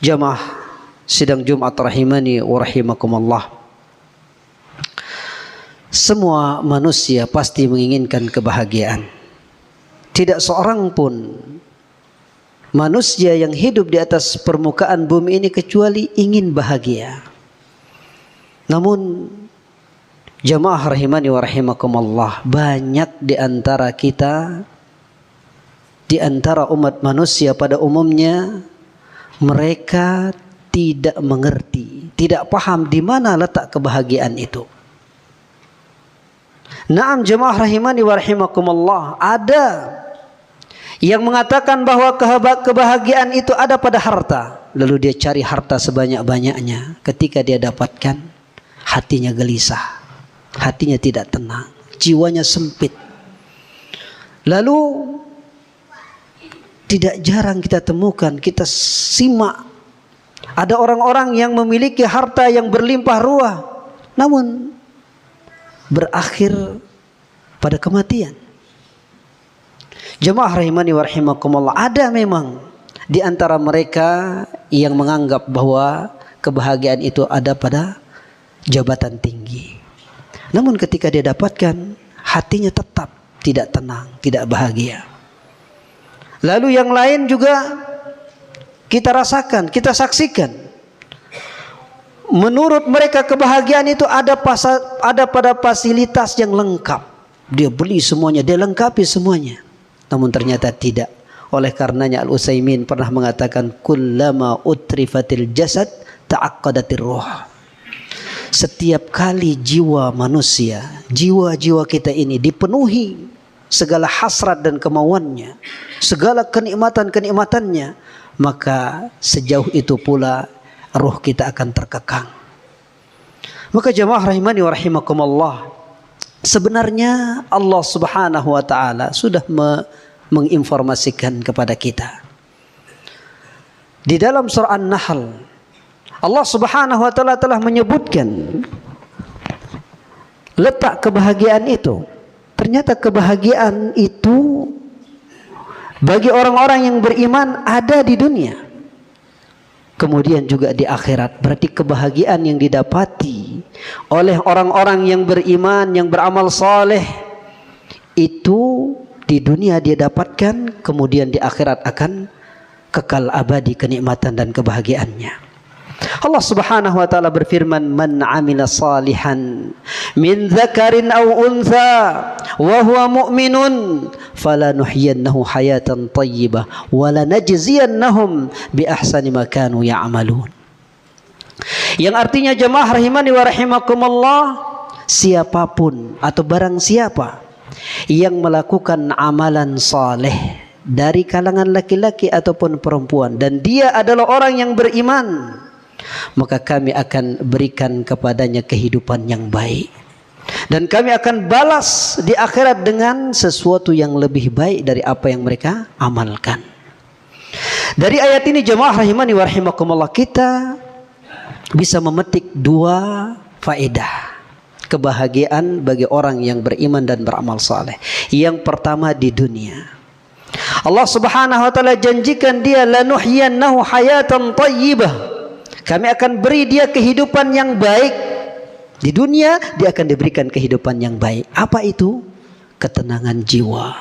Jamaah sidang Jumat rahimani wa rahimakumullah. Semua manusia pasti menginginkan kebahagiaan. Tidak seorang pun manusia yang hidup di atas permukaan bumi ini kecuali ingin bahagia. Namun jamaah rahimani wa rahimakumullah, banyak di antara kita, di antara umat manusia pada umumnya, mereka tidak mengerti, tidak paham di mana letak kebahagiaan itu. Naam jemaah rahimani wa rahimakumullah, ada yang mengatakan bahwa kebahagiaan itu ada pada harta. Lalu dia cari harta sebanyak-banyaknya. Ketika dia dapatkan, hatinya gelisah, hatinya tidak tenang, jiwanya sempit. Lalu tidak jarang kita temukan, kita simak, ada orang-orang yang memiliki harta yang berlimpah ruah, namun berakhir pada kematian. Jemaah rahimani wa rahimakumullah, ada memang di antara mereka yang menganggap bahwa kebahagiaan itu ada pada jabatan tinggi. Namun ketika dia dapatkan, hatinya tetap tidak tenang, tidak bahagia. Lalu yang lain juga kita rasakan, kita saksikan. Menurut mereka kebahagiaan itu ada pada fasilitas yang lengkap. Dia beli semuanya, dia lengkapi semuanya. Namun ternyata tidak. Oleh karenanya Al-Utsaimin pernah mengatakan, kullama utrifatil jasad ta'aqqadatir ruh. Setiap kali jiwa manusia, jiwa-jiwa kita ini dipenuhi segala hasrat dan kemauannya, segala kenikmatan-kenikmatannya, maka sejauh itu pula ruh kita akan terkekang. Maka jamaah rahimani wa rahimakumullah, sebenarnya Allah Subhanahu wa taala sudah menginformasikan kepada kita. Di dalam surah An-Nahl, Allah Subhanahu wa taala telah menyebutkan letak kebahagiaan itu. Ternyata kebahagiaan itu bagi orang-orang yang beriman ada di dunia, kemudian juga di akhirat. Berarti kebahagiaan yang didapati oleh orang-orang yang beriman, yang beramal saleh, itu di dunia dia dapatkan, kemudian di akhirat akan kekal abadi kenikmatan dan kebahagiaannya. Allah Subhanahu wa taala berfirman, man 'amila salihan min dzakarin aw untha wa huwa mu'minun falanuhyiyannahu hayatan thayyibah wa lanajziyannahum bi ahsani ma kanu ya'malun. Yang artinya jemaah rahimani wa rahimakumullah, siapapun atau barang siapa yang melakukan amalan saleh dari kalangan laki-laki ataupun perempuan dan dia adalah orang yang beriman, maka kami akan berikan kepadanya kehidupan yang baik, dan kami akan balas di akhirat dengan sesuatu yang lebih baik dari apa yang mereka amalkan. Dari ayat ini jemaah rahimani wa rahimakumullah, kita bisa memetik dua faedah kebahagiaan bagi orang yang beriman dan beramal saleh. Yang pertama, di dunia Allah Subhanahu wa taala janjikan dia, lanuhyiyannahu hayatan thayyibah, kami akan beri dia kehidupan yang baik. Di dunia dia akan diberikan kehidupan yang baik. Apa itu? Ketenangan jiwa.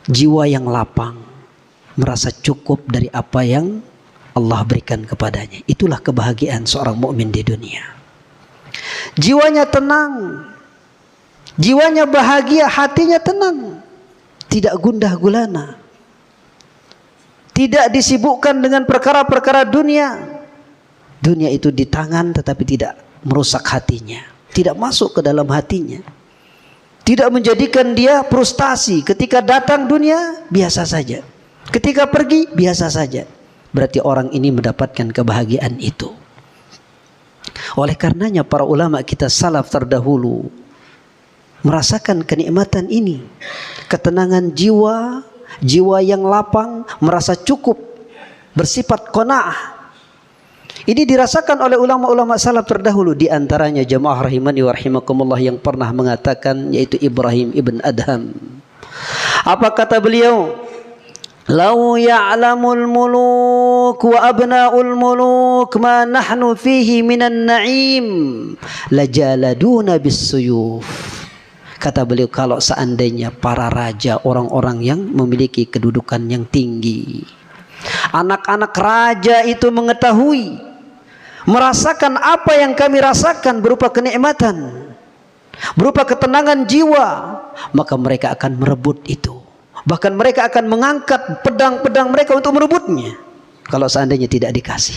Jiwa yang lapang, merasa cukup dari apa yang Allah berikan kepadanya. Itulah kebahagiaan seorang mukmin di dunia. Jiwanya tenang, jiwanya bahagia, hatinya tenang, tidak gundah gulana, tidak disibukkan dengan perkara-perkara dunia. Dunia itu di tangan tetapi tidak merusak hatinya, tidak masuk ke dalam hatinya, tidak menjadikan dia frustasi. Ketika datang dunia biasa saja, ketika pergi biasa saja. Berarti orang ini mendapatkan kebahagiaan itu. Oleh karenanya para ulama kita salaf terdahulu merasakan kenikmatan ini, ketenangan jiwa, jiwa yang lapang, merasa cukup, bersifat qanaah. Ini dirasakan oleh ulama-ulama salaf terdahulu, di antaranya jamaah rahimani wa rahimakumullah yang pernah mengatakan, yaitu Ibrahim ibn Adham. Apa kata beliau? Lau ya'lamul muluk wa abna'ul muluk ma nahnu fihi minan na'im lajaladuna bis-suyuf. Kata beliau, kalau seandainya para raja, orang-orang yang memiliki kedudukan yang tinggi, anak-anak raja itu mengetahui, merasakan apa yang kami rasakan berupa kenikmatan, berupa ketenangan jiwa, maka mereka akan merebut itu. Bahkan mereka akan mengangkat pedang-pedang mereka untuk merebutnya kalau seandainya tidak dikasih.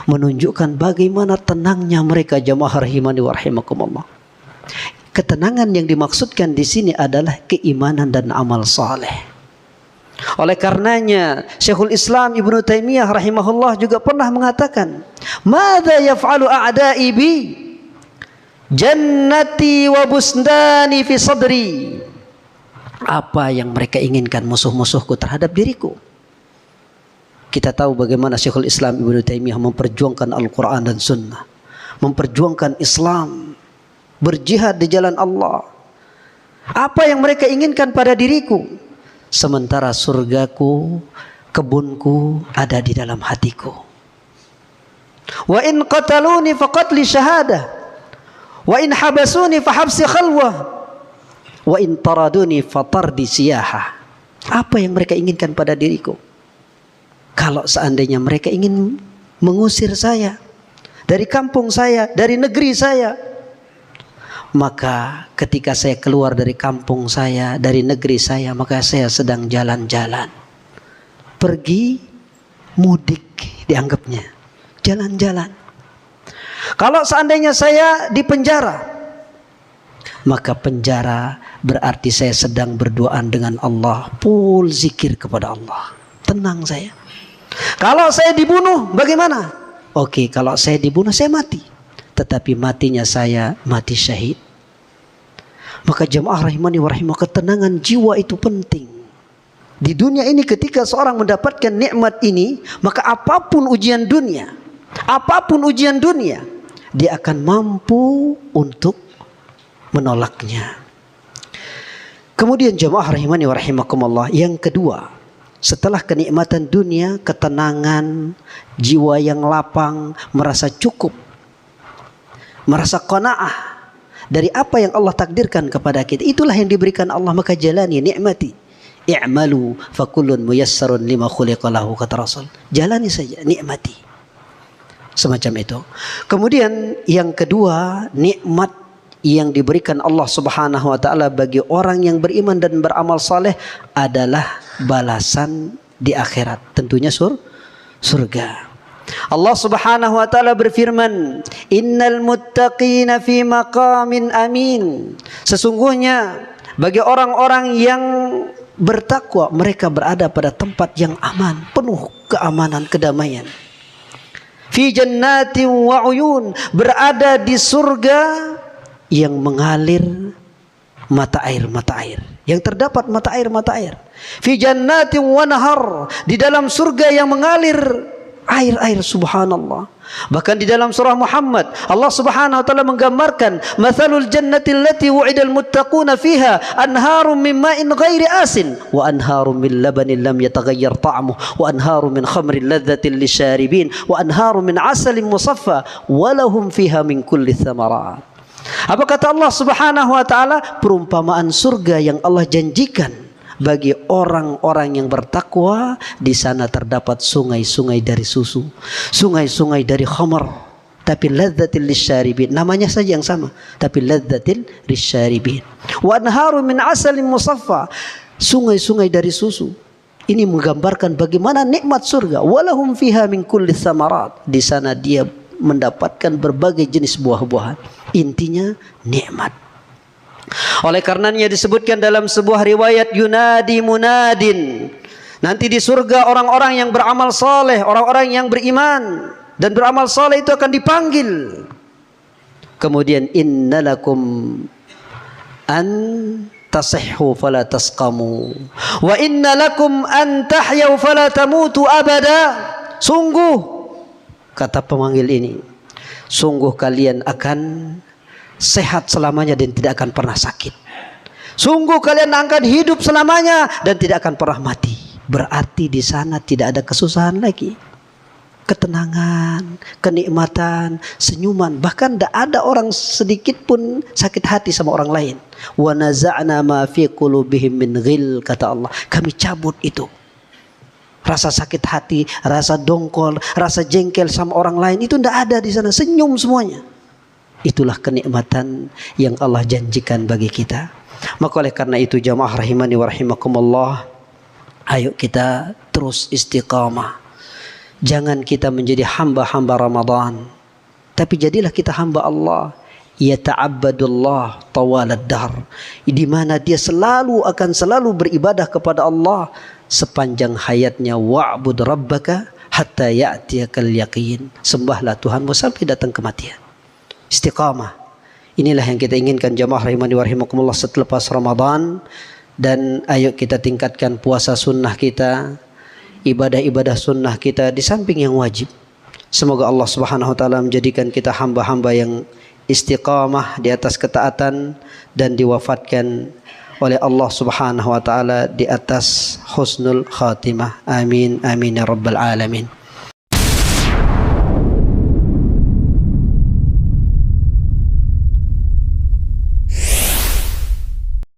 Menunjukkan bagaimana tenangnya mereka, jamaah rahimani wa rahimakumullah. Ketenangan yang dimaksudkan di sini adalah keimanan dan amal saleh. Oleh karenanya Syekhul Islam Ibnu Taimiyah rahimahullah juga pernah mengatakan, "Madza yaf'alu a'da'i bi? Jannati wa busdani fi sadri." Apa yang mereka inginkan musuh-musuhku terhadap diriku? Kita tahu bagaimana Syekhul Islam Ibnu Taimiyah memperjuangkan Al-Quran dan Sunnah, memperjuangkan Islam, berjihad di jalan Allah. Apa yang mereka inginkan pada diriku, sementara surgaku, kebunku ada di dalam hatiku. Wa in qataluni faqatli syahadah, wa in habasuni fahabsi khalwah, wa in taraduni fatardi siyaha. Apa yang mereka inginkan pada diriku? Kalau seandainya mereka ingin mengusir saya dari kampung saya, dari negeri saya, maka ketika saya keluar dari kampung saya, dari negeri saya, maka saya sedang jalan-jalan, pergi mudik dianggapnya, jalan-jalan. Kalau seandainya saya di penjara, maka penjara berarti saya sedang berduaan dengan Allah, full zikir kepada Allah, tenang saya. Kalau saya dibunuh bagaimana? Oke, kalau saya dibunuh saya mati, tetapi matinya saya mati syahid. Maka jemaah rahimani wa rahimah, ketenangan jiwa itu penting. Di dunia ini ketika seorang mendapatkan nikmat ini, maka apapun ujian dunia, dia akan mampu untuk menolaknya. Kemudian jemaah rahimani wa rahimakumullah, yang kedua, setelah kenikmatan dunia, ketenangan, jiwa yang lapang, merasa cukup, merasa qanaah dari apa yang Allah takdirkan kepada kita, itulah yang diberikan Allah, maka jalani, nikmati. I'malu fakullun muyassarun lima khuliqa lahu, kata Rasul. Jalani saja, nikmati. Semacam itu. Kemudian yang kedua, nikmat yang diberikan Allah Subhanahu wa taala bagi orang yang beriman dan beramal saleh adalah balasan di akhirat, tentunya surga. Allah Subhanahu wa taala berfirman, "Innal muttaqina fi maqamin amin." Sesungguhnya bagi orang-orang yang bertakwa, mereka berada pada tempat yang aman, penuh keamanan, kedamaian. Fi jannatin wa uyun, berada di surga yang mengalir mata air, yang terdapat mata air. Fi jannatin wa nahar, di dalam surga yang mengalir air, subhanallah. Bahkan di dalam surah Muhammad Allah Subhanahu wa taala menggambarkan, mathalul jannati allati wu'idal muttaquna fiha anharum min ma'in ghairi asin wa anharum min labanin lam yataghayyar ta'muhu wa anharum min khamrin ladzatin lisyaribin wa anharum min asalin musaffa wa lahum fiha min kulli thamarat. Apa kata Allah Subhanahu wa taala? Perumpamaan surga yang Allah janjikan bagi orang-orang yang bertakwa, di sana terdapat sungai-sungai dari susu, sungai-sungai dari khamar, tapi ladzatil lisyaribin, namanya saja yang sama, tapi ladzatil lisyaribin. Wa anharu min asalin musaffa, sungai-sungai dari susu. Ini menggambarkan bagaimana nikmat surga. Walahum fiha min kulli thamarat, di sana dia mendapatkan berbagai jenis buah-buahan. Intinya nikmat. Oleh karenanya disebutkan dalam sebuah riwayat, yunadi munadin, nanti di surga orang-orang yang beramal saleh, orang-orang yang beriman dan beramal saleh itu akan dipanggil. Kemudian innalakum an tasihhu fala tasqamu wa innalakum an tahyau fala tamutu abada. Sungguh, kata pemanggil ini, sungguh kalian akan sehat selamanya dan tidak akan pernah sakit. Sungguh kalian akan hidup selamanya dan tidak akan pernah mati. berarti di sana tidak ada kesusahan lagi. Ketenangan, kenikmatan, senyuman, bahkan tidak ada orang sedikit pun sakit hati sama orang lain. Wa naza'na ma fi qulubihim min ghil, kata Allah, kami cabut itu rasa sakit hati, rasa dongkol, rasa jengkel sama orang lain, itu tidak ada di sana. Senyum semuanya. Itulah kenikmatan yang Allah janjikan bagi kita. Maka oleh karena itu jamaah rahimani wa rahimakumullah, ayo kita terus istiqamah. Jangan kita menjadi hamba-hamba Ramadan, tapi jadilah kita hamba Allah. Yata'abbadullah tawalad dahr, di mana dia akan selalu beribadah kepada Allah sepanjang hayatnya. Wa'bud rabbaka hatta ya'tiyakal yaqin, sembahlah Tuhanmu sampai datang kematian. Istiqamah, inilah yang kita inginkan jamaah rahimani wa rahimakumullah setelah Ramadan. Dan ayo kita tingkatkan puasa sunnah kita, ibadah-ibadah sunnah kita di samping yang wajib. Semoga Allah Subhanahu wa taala menjadikan kita hamba-hamba yang istiqamah di atas ketaatan dan diwafatkan oleh Allah Subhanahu wa taala di atas husnul khatimah. Amin amin ya rabbal alamin.